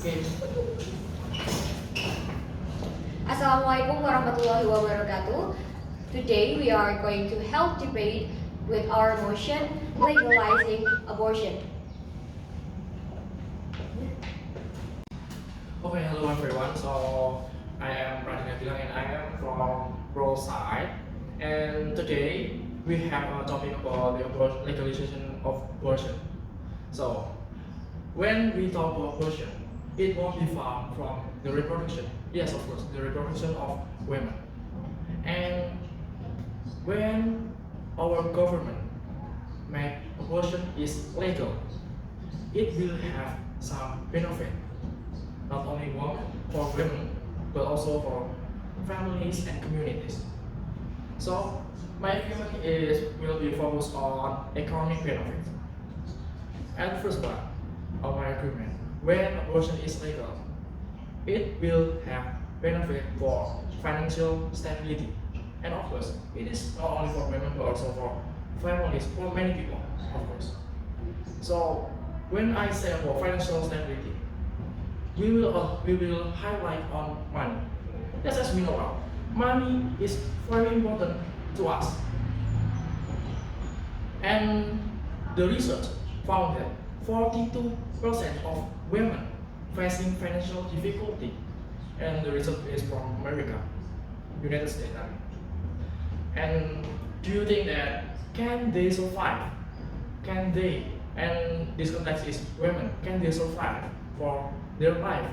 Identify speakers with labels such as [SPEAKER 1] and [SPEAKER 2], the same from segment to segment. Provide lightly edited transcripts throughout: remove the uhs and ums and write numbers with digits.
[SPEAKER 1] Okay.
[SPEAKER 2] Assalamualaikum warahmatullahi wabarakatuh. Today we are going to help debate with our motion legalizing abortion.
[SPEAKER 1] Okay, hello everyone. So I am Pradana Gilang and I am from Contra Side. And today we have a topic about the legalization of abortion. So when we talk about abortion, it won't be far from the reproduction. Yes, of course, the reproduction of women. And when our government make abortion is legal, it will have some benefit, not only for women, but also for families and communities. So my argument will be focused on economic benefits. And first one of my argument, when abortion is legal, it will have benefit for financial stability. And of course, it is not only for women but also for families, for many people, of course. So when I say about financial stability, we will highlight on money. Just as we know now, money is very important to us. And the research found that 42% of women facing financial difficulty, and the research is from America, United States. And do you think that can they survive? Can they, and this context is women, can they survive for their life,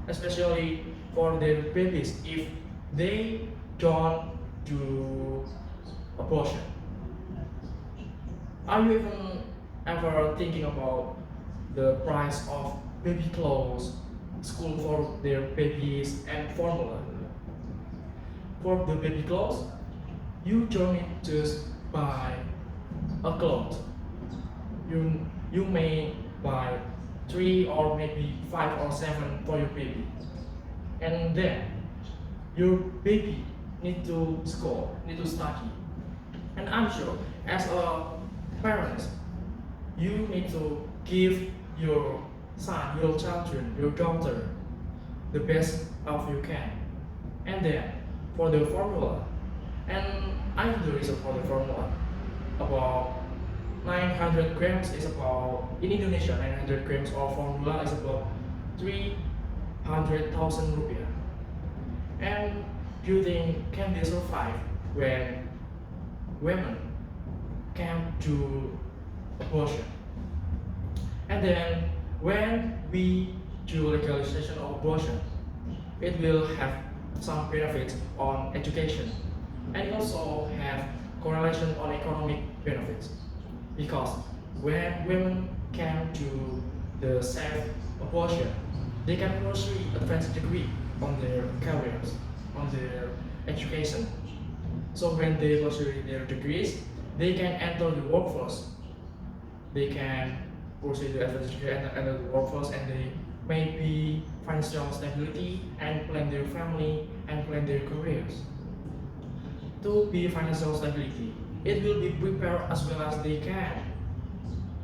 [SPEAKER 1] especially for their babies, if they don't do abortion? Are you even ever thinking about the price of baby clothes, school for their babies, and formula? For the baby clothes, you don't need just buy a cloth. You may buy 3 or maybe 5 or 7 for your baby, and then your baby need to school, need to study. And I'm sure as a parent, you need to give your son, your children, your daughter the best of you can. And then for the formula, and I know the reason for the formula, about 900 grams is about, in Indonesia, 900 grams of formula is about 300,000 rupiah. And do you think can they survive when women can't do abortion? And then when we do legalization of abortion, it will have some benefits on education, and it also have correlation on economic benefits, because when women can do the safe abortion, they can pursue advanced degree on their careers, on their education. So when they pursue their degrees, they can enter the workforce. They can pursue the advanced degree and enter the workforce, and they may be financial stability and plan their family and plan their careers. To be financial stability, it will be prepared as well as they can.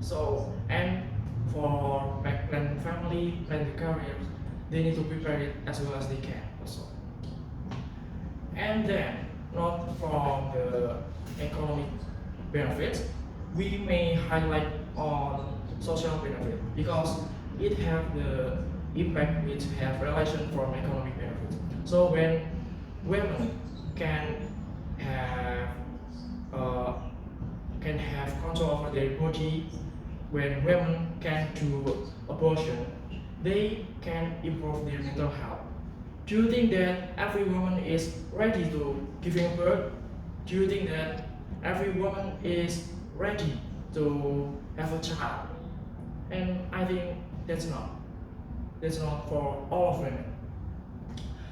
[SPEAKER 1] So, and for plan family, plan the careers, they need to prepare it as well as they can also. And then, not from the economic benefits, we may highlight on social benefit, because it have the impact which have relation from economic benefits. So when women can have control over their body, when women can do abortion, they can improve their mental health. Do you think that every woman is ready to giving birth? Do you think that every woman is ready to have a child? And I think that's not. That's not for all of women.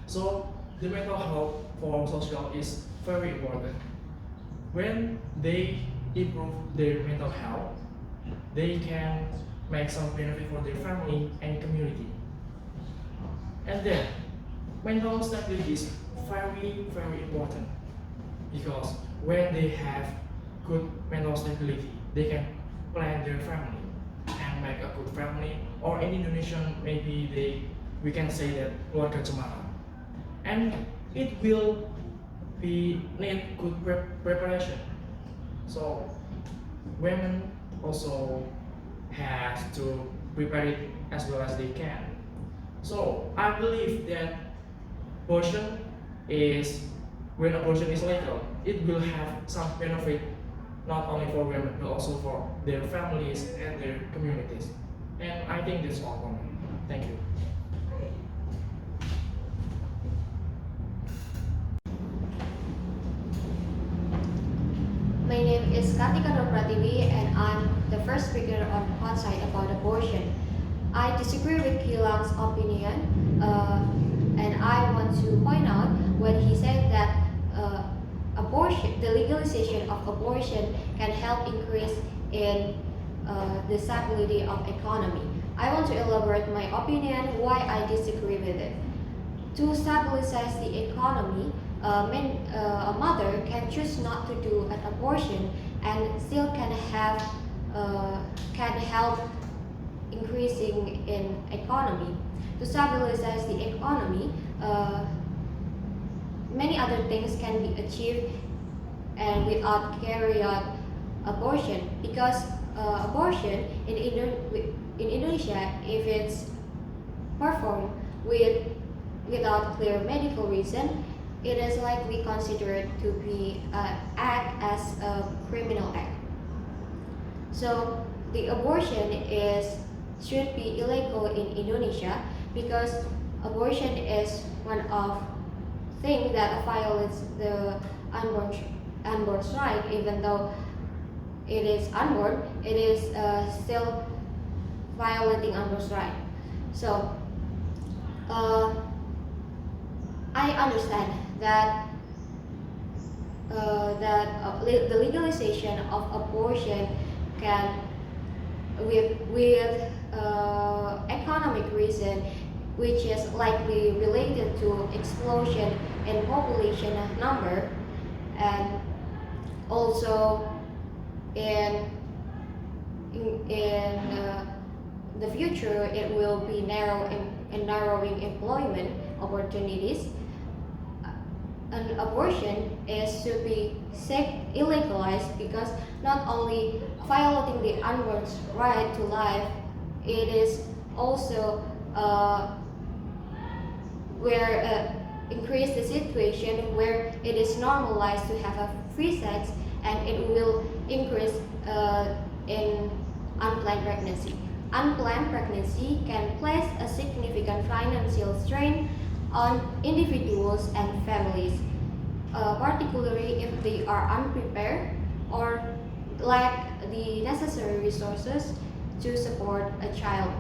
[SPEAKER 1] So the mental health for social is very important. When they improve their mental health, they can make some benefit for their family and community. And then mental stability is very, very important, because when they have good mental stability, they can plan their family and make a good good family, or in Indonesian maybe we can say that keluarga cemara, and it will need good preparation. So women also has to prepare it as well as they can. So I believe that abortion is when abortion is legal, it will have some benefit not only for women but also for their families and their communities. And I think that's all for me. Thank you.
[SPEAKER 2] My name is Kartika Putri and I'm the first speaker on Contra Side about abortion. I disagree with Gilang's opinion, and I want to point out when he said that the legalization of abortion can help increase in the stability of economy. I want to elaborate my opinion why I disagree with it. To stabilize the economy, a mother can choose not to do an abortion and still can help increasing in economy. To stabilize the economy, many other things can be achieved and without carry out abortion, because abortion in Indonesia, if it's performed without clear medical reason, it is likely considered to be act as a criminal act. So the abortion should be illegal in Indonesia because abortion is one of things that violates the unborn's right. Even though it is unborn, it is still violating unborn's right. So I understand that the legalization of abortion can, with economic reason, which is likely related to explosion in population number, and also in the future it will be narrowing employment opportunities. An abortion is to be illegalized because not only violating the unborn's right to life, it is also increase the situation where it is normalized to have a free sex, and it will increase in unplanned pregnancy. Unplanned pregnancy can place a significant financial strain on individuals and families, particularly if they are unprepared or lack the necessary resources to support a child.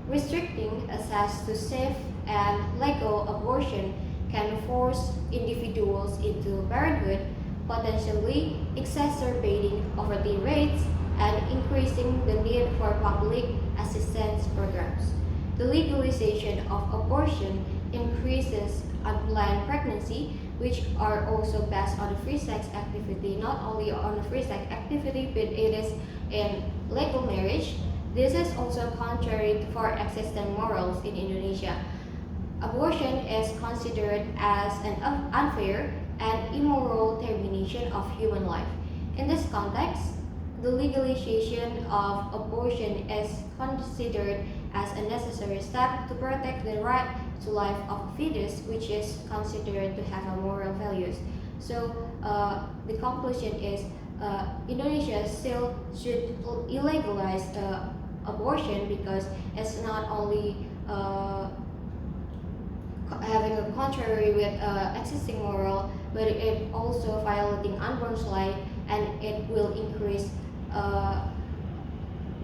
[SPEAKER 2] Restricting access to safe and legal abortion can force individuals into parenthood, potentially exacerbating poverty rates and increasing the need for public assistance programs. The legalization of abortion increases unplanned pregnancy, which are also based on free sex activity, not only on free sex activity, but it is in legal marriage. This is also contrary for existing morals in Indonesia. Abortion is considered as an unfair and immoral termination of human life. In this context, the legalization of abortion is considered as a necessary step to protect the right to life of a fetus, which is considered to have a moral values. So the conclusion is Indonesia still should illegalize abortion because it's not only having a contrary with existing moral, but it also violating unborn's life, and it will increase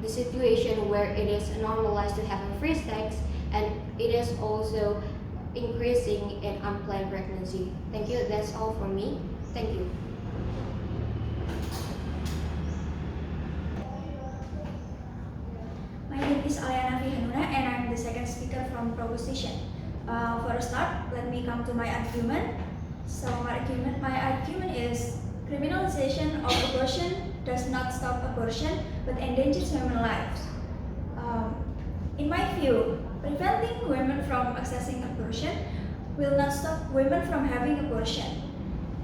[SPEAKER 2] the situation where it is normalized to have a free sex, and it is also increasing in unplanned pregnancy. Thank you. That's all from me. Thank you.
[SPEAKER 3] My name is Alya and I'm the second speaker from proposition. For a start, let me come to my argument. So my argument is criminalization of abortion does not stop abortion, but endangers human lives. In my view, preventing women from accessing abortion will not stop women from having abortion.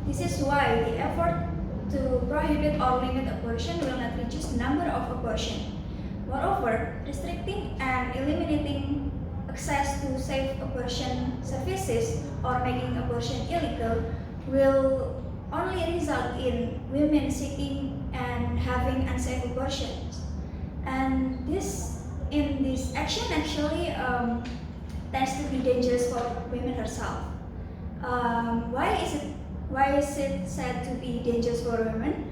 [SPEAKER 3] This is why the effort to prohibit or limit abortion will not reduce the number of abortion. Moreover, restricting and eliminating access to safe abortion services or making abortion illegal will only result in women seeking and having unsafe abortions. And this action actually tends to be dangerous for women herself. Why is it said to be dangerous for women?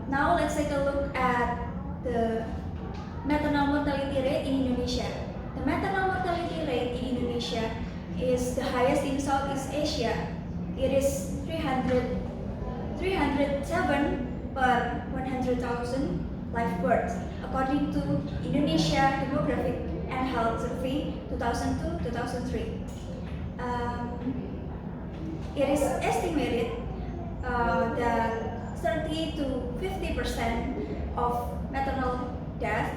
[SPEAKER 3] Now let's take a look at the maternal mortality rate in Indonesia. The maternal mortality rate in Indonesia is the highest in Southeast Asia. It is 307 per 100,000 live births, according to Indonesia Demographic and Health Survey 2002-2003. It is estimated that 30 to 50% of maternal death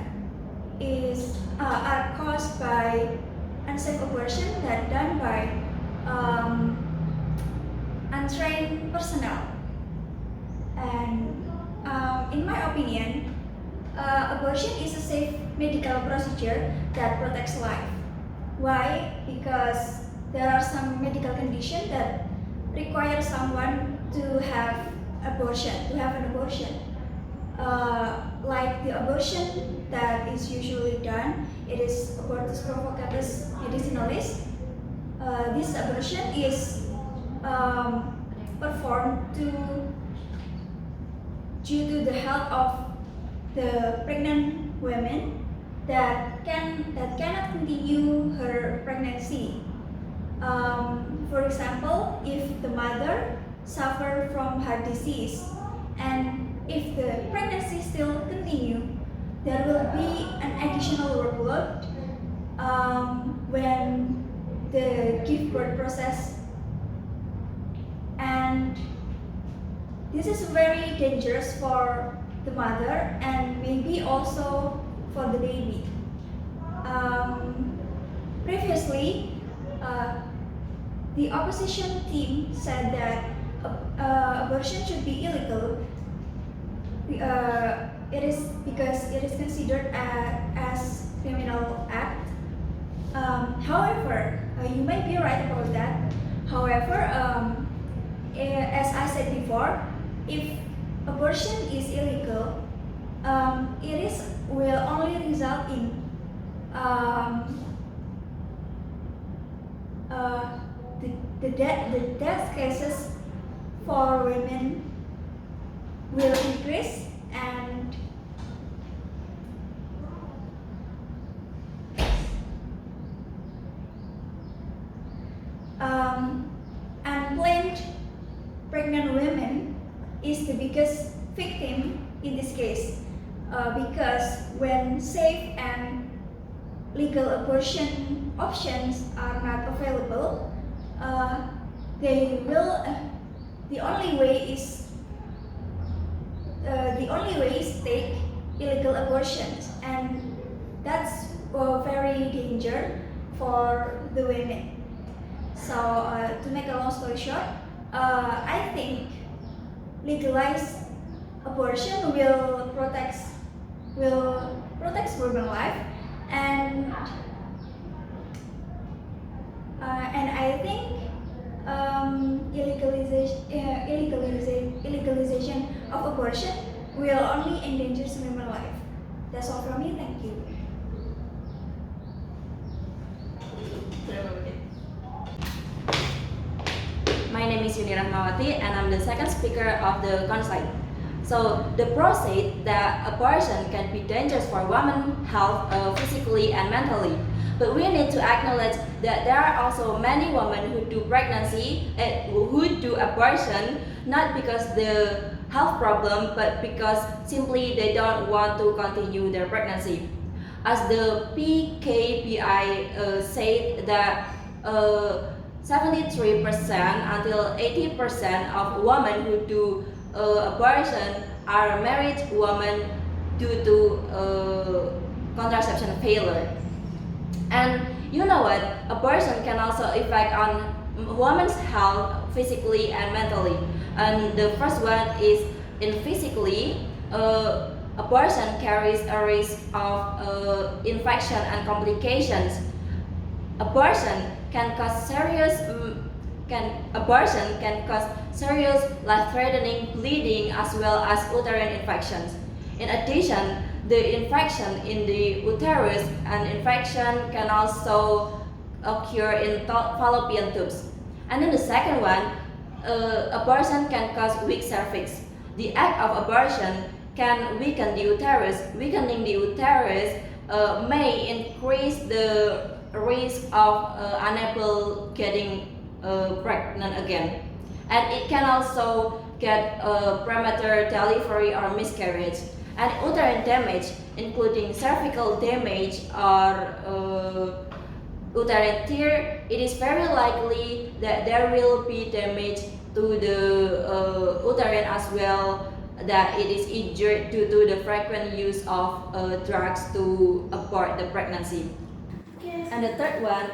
[SPEAKER 3] are caused by unsafe abortion that done by untrained personnel. And in my opinion, abortion is a safe medical procedure that protects life. Why? Because there are some medical conditions that require someone to have an abortion. Like the abortion that is usually done, it is abortus provocatus medicinalis. This abortion is performed due to the health of the pregnant women that cannot continue her pregnancy. For example, if the mother suffers from heart disease and if the pregnancy still continue, there will be an additional workload when the give birth process, and this is very dangerous for the mother and maybe also for the baby. Previously, the opposition team said that abortion should be illegal. It is because it is considered as criminal act. However, you might be right about that. However, as I said before, if abortion is illegal, will only result in the death cases for women will increase, and unplanned pregnant women is the biggest victim in this case, because when safe and legal abortion options are not available, the only way is take illegal abortions, and that's very danger for the women. So to make a long story short, I think legalized abortion will protect women's life, and I think illegalization of abortion will only endanger women's life. That's all from me. Thank you.
[SPEAKER 4] My name is Yuni Rahmawati and I'm the second speaker of the Contra Side. So the pro said that abortion can be dangerous for women's health physically and mentally. But we need to acknowledge that there are also many women who do pregnancy and who do abortion not because the health problem, but because simply they don't want to continue their pregnancy. As the PKPI said that 73% until 80% of women who do abortion are married women due to contraception failure. And you know what? Abortion can also affect on women's health physically and mentally. And the first one is in physically, abortion carries a risk of infection and complications. Abortion can cause serious life-threatening bleeding as well as uterine infections. In addition, the infection in the uterus and infection can also occur in fallopian tubes. And then the second one, abortion can cause weak cervix. The act of abortion can weaken the uterus. Weakening the uterus may increase the risk of unable getting pregnant again, and it can also get premature delivery or miscarriage. And uterine damage, including cervical damage or uterine tear, it is very likely that there will be damage to the uterine as well, that it is injured due to the frequent use of drugs to abort the pregnancy. And the third one,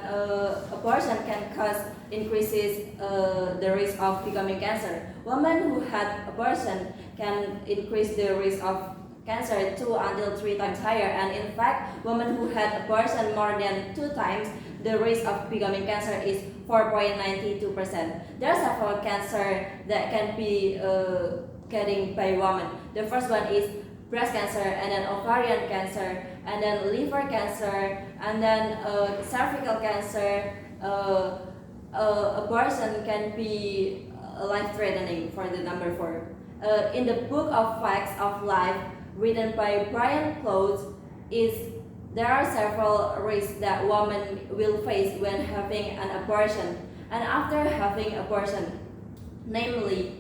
[SPEAKER 4] abortion can cause increases the risk of becoming cancer. Women who had abortion can increase the risk of cancer 2 until 3 times higher, and in fact, women who had abortion more than 2 times, the risk of becoming cancer is 4.92%. There are several cancer that can be getting by women. The first one is breast cancer, and then ovarian cancer, and then liver cancer, and then cervical cancer. Abortion can be life-threatening for the number 4. In the book of Facts of Life, written by Brian Cloud, there are several risks that women will face when having an abortion and after having abortion, namely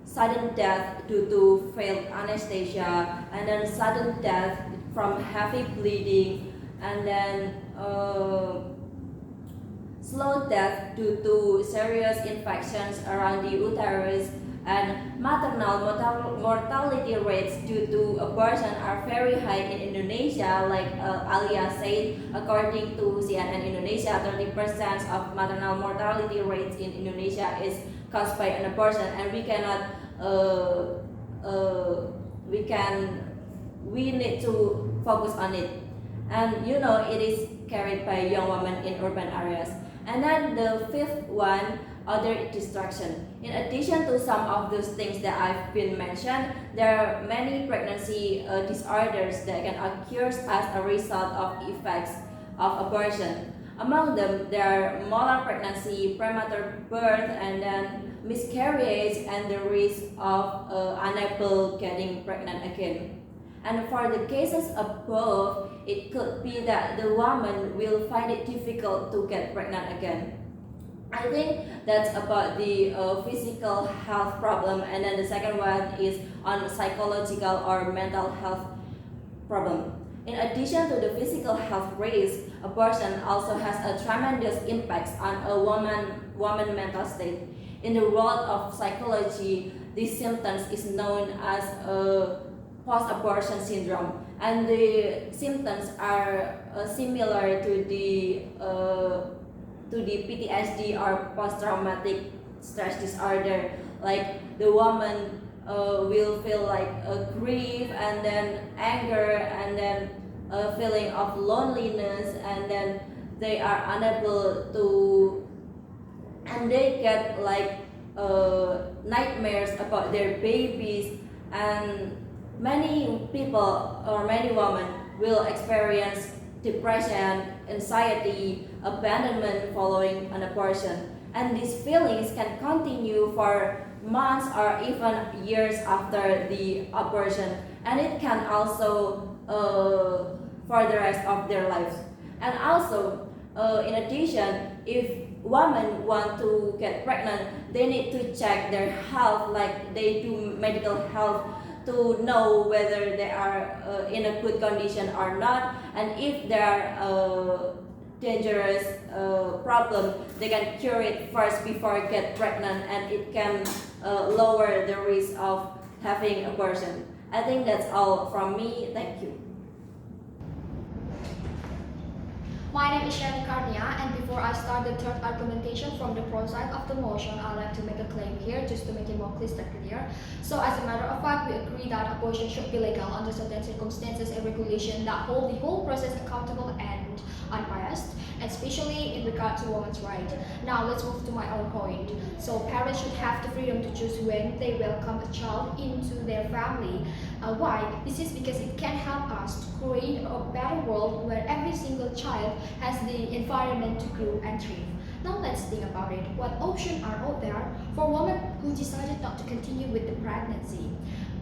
[SPEAKER 4] sudden death due to failed anesthesia, and then sudden death from heavy bleeding, and then slow death due to serious infections around the uterus, and maternal mortality rates due to abortion are very high in Indonesia. Like Alya said, according to CNN Indonesia, 30% of maternal mortality rates in Indonesia is caused by an abortion, and we need to focus on it. And you know, it is carried by young women in urban areas. And then the fifth one, other distraction. In addition to some of those things that I've been mentioned, there are many pregnancy disorders that can occur as a result of effects of abortion. Among them, there are molar pregnancy, premature birth, and then miscarriage, and the risk of unable getting pregnant again. And for the cases above, it could be that the woman will find it difficult to get pregnant again. I think that's about the physical health problem, and then the second one is on psychological or mental health problem. In addition to the physical health risk, abortion also has a tremendous impact on a woman mental state. In the world of psychology, these symptoms is known as post-abortion syndrome, and the symptoms are similar to the PTSD or post-traumatic stress disorder. Like the woman will feel like grief, and then anger, and then a feeling of loneliness, and then they are unable to, and they get like nightmares about their babies, and many people or many women will experience depression, anxiety, abandonment following an abortion, and these feelings can continue for months or even years after the abortion, and it can also for the rest of their lives. And also, in addition, if women want to get pregnant, they need to check their health, like they do medical health to know whether they are in a good condition or not, and if there are dangerous problem, they can cure it first before get pregnant, and it can lower the risk of having abortion. I think that's all from me. Thank you.
[SPEAKER 5] My name is Sherni Karnia, and before I start the third argumentation from the pro side of the motion, I'd like to make a claim here just to make it more crystal clear. So, as a matter of fact, we agree that abortion should be legal under certain circumstances and regulation that hold the whole process accountable and unbiased, especially in regard to women's rights. Now, let's move to my own point. So, parents should have the freedom to choose when they welcome a child into their family. Why? This is because it can help us to create a better world where every single child has the environment to grow and thrive. Now let's think about it. What options are out there for women who decided not to continue with the pregnancy?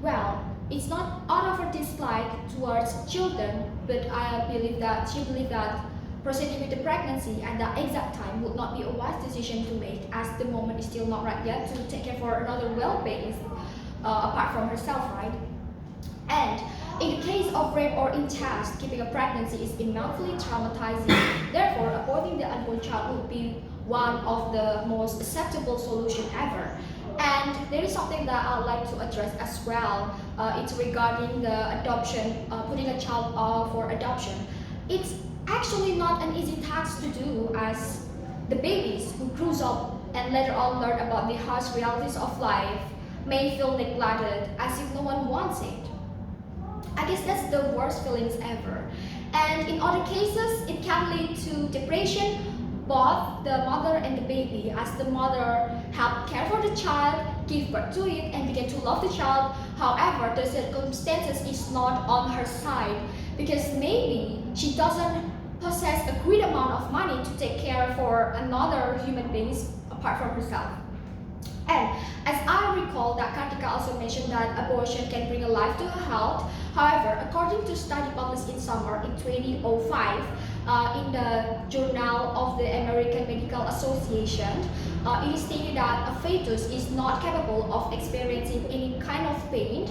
[SPEAKER 5] Well, it's not out of her dislike towards children, but I believe that she believes that proceeding with the pregnancy at the exact time would not be a wise decision to make, as the moment is still not right yet to take care for another well-being apart from herself, right? And in the case of rape or incest, keeping a pregnancy is immensely traumatizing. Therefore, aborting the unborn child would be one of the most acceptable solutions ever. And there is something that I'd like to address as well. It's regarding the adoption, putting a child for adoption. It's actually not an easy task to do, as the babies who grows up and later on learn about the harsh realities of life may feel neglected as if no one wants it. I guess that's the worst feelings ever. And in other cases, it can lead to depression, both the mother and the baby, as the mother helped care for the child, give birth to it, and began to love the child. However, the circumstances is not on her side, because maybe she doesn't possess a great amount of money to take care for another human being apart from herself. And as I recall that Kartika also mentioned that abortion can bring a life to her health. However, according to a study published in summer in 2005 in the Journal of the American Medical Association, it is stated that a fetus is not capable of experiencing any kind of pain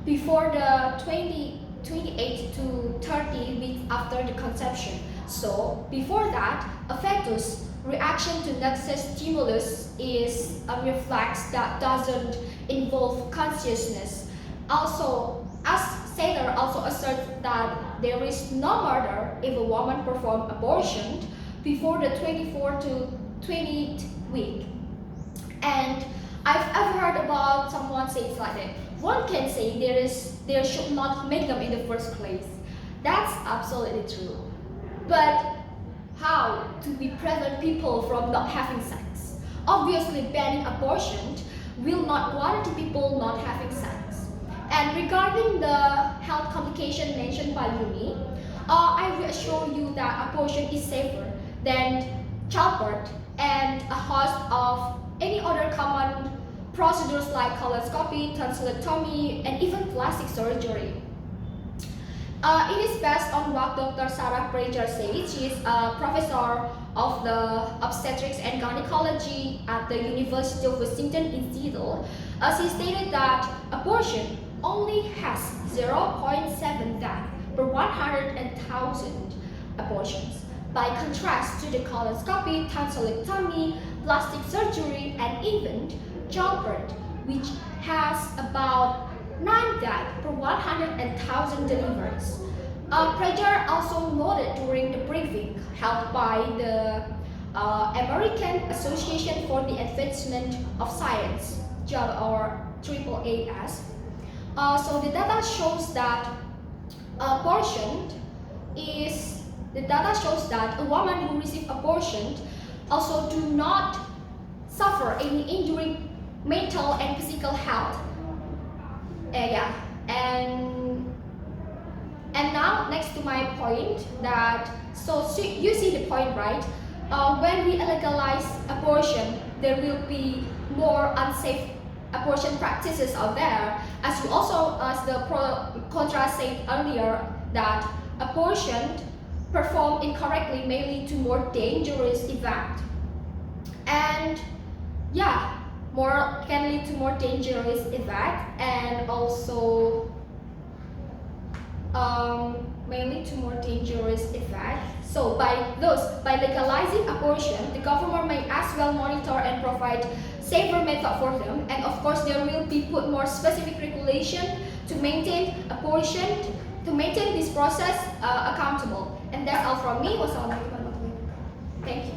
[SPEAKER 5] before the 28 to 30 weeks after the conception. So, before that, a fetus reaction to next stimulus is a reflex that doesn't involve consciousness. Also, as Saylor also asserts that there is no murder if a woman performs abortion before the 24 to 28th week. And I've ever heard about someone saying like that. One can say there should not make them in the first place. That's absolutely true. But how to prevent people from not having sex? Obviously, banning abortion will not guarantee people not having sex. And regarding the health complication mentioned by Yuni, I will assure you that abortion is safer than childbirth and a host of any other common procedures like colposcopy, tonsillectomy, and even plastic surgery. It is based on what Dr. Sarah Prager said. She is a professor of the obstetrics and gynecology at the University of Washington in Seattle. She stated that abortion only has 0.7 death per 100,000 abortions. By contrast to the colposcopy, tonsillectomy, plastic surgery, and even childbirth, which has about 9 deaths per 100,000 deliveries. Prager also noted during the briefing held by the American Association for the Advancement of Science, or AAAS. So the data shows that a woman who receives abortion also do not suffer any injury, mental and physical health. And now next to my point that, so you see the point, right? When we legalize abortion, there will be more unsafe abortion practices out there. As you also, as the Contra said earlier, that abortion performed incorrectly may lead to more dangerous event. And can lead to more dangerous effect, and also may lead to more dangerous effect. So by legalizing abortion, the government may as well monitor and provide safer method for them, and of course there will be put more specific regulation to maintain abortion, to maintain this process accountable. And that's all from me. Wassalamualaikum warahmatullahi wabarakatuh. Thank you.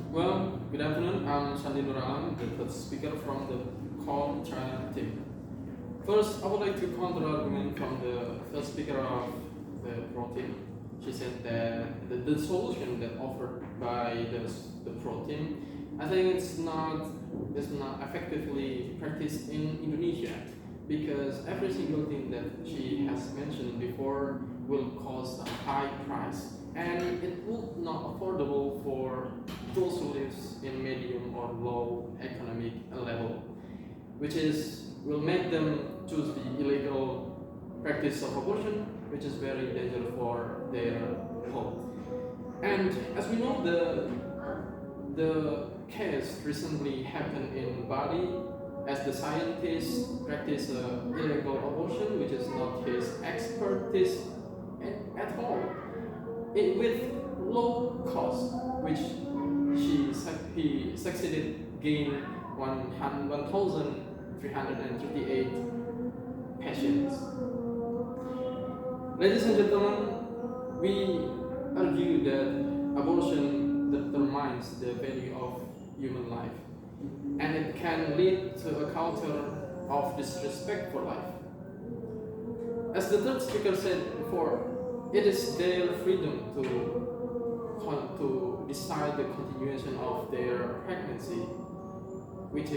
[SPEAKER 6] Well, good afternoon. I'm Sandi Nur Alam, the third speaker from the Contra team. First, I would like to counter argument from the first speaker of the pro team. She said that the solution that offered by the pro team, I think it's not effectively practiced in Indonesia, because every single thing that she has mentioned before will cost a high price, and it would not affordable for those who lives in medium or low economic level, which will make them choose the illegal practice of abortion, which is very dangerous for their health. And as we know, the case recently happened in Bali, as the scientist practiced illegal abortion, which is not his expertise at all, with low cost, which he succeeded gain 1,338 patients. Ladies and gentlemen, we argue that abortion determines the value of human life, and it can lead to a culture of disrespect for life. As the third speaker said before, it is their freedom to decide the continuation of their pregnancy, which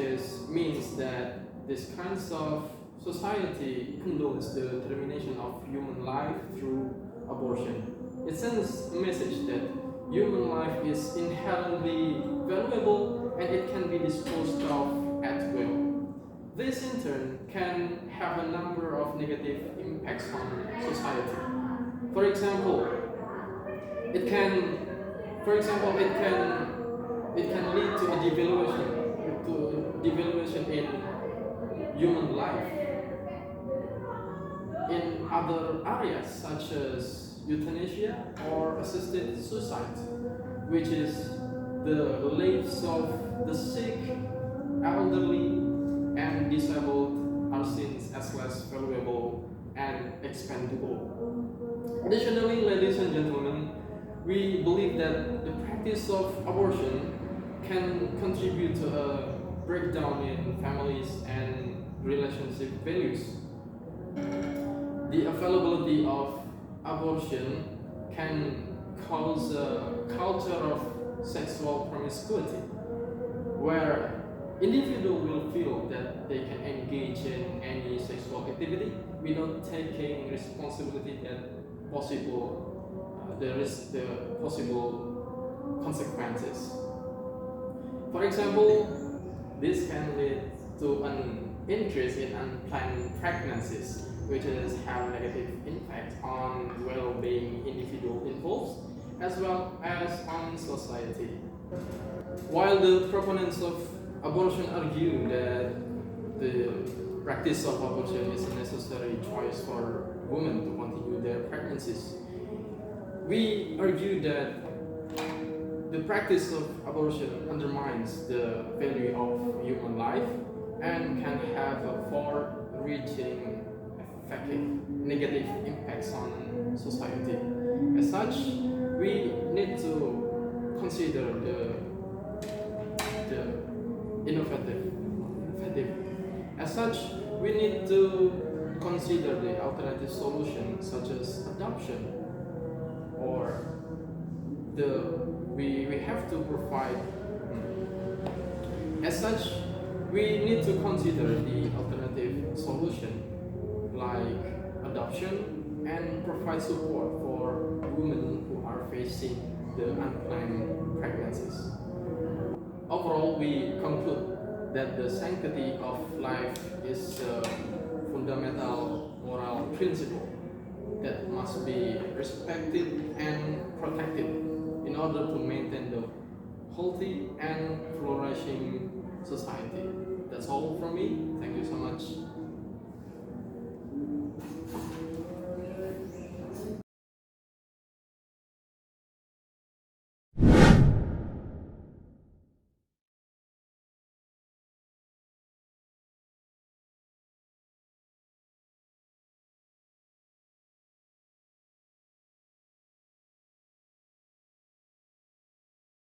[SPEAKER 6] means that this kinds of society condones the termination of human life through abortion. It sends a message that human life is inherently valuable and it can be disposed of at will. This in turn can have a number of negative impacts on society. For example, it can lead to a devaluation in human life in other areas such as euthanasia or assisted suicide, which is the lives of the sick, elderly, and disabled are seen as less valuable and expendable. Additionally, ladies and gentlemen, we believe that the practice of abortion can contribute to a breakdown in families and relationship values. The availability of abortion can cause a culture of sexual promiscuity, where individuals will feel that they can engage in any sexual activity without taking responsibility that the possible consequences. For example, this can lead to an increase in unplanned pregnancies, which have a negative impact on well-being individual involved as well as on society. While the proponents of abortion argue that the practice of abortion is a necessary choice for women to continue their pregnancies, we argue that the practice of abortion undermines the value of human life and can have a far-reaching effective negative impacts on society. As such, we need to consider the innovative. As such, we need to consider the alternative solution such as adoption, or we have to provide. As such, we need to consider the alternative solution like adoption and provide support for women who are facing the unplanned pregnancies. Overall, we conclude that the sanctity of life is a fundamental moral principle that must be respected and protected in order to maintain the healthy and flourishing society. That's all from me. Thank you so much.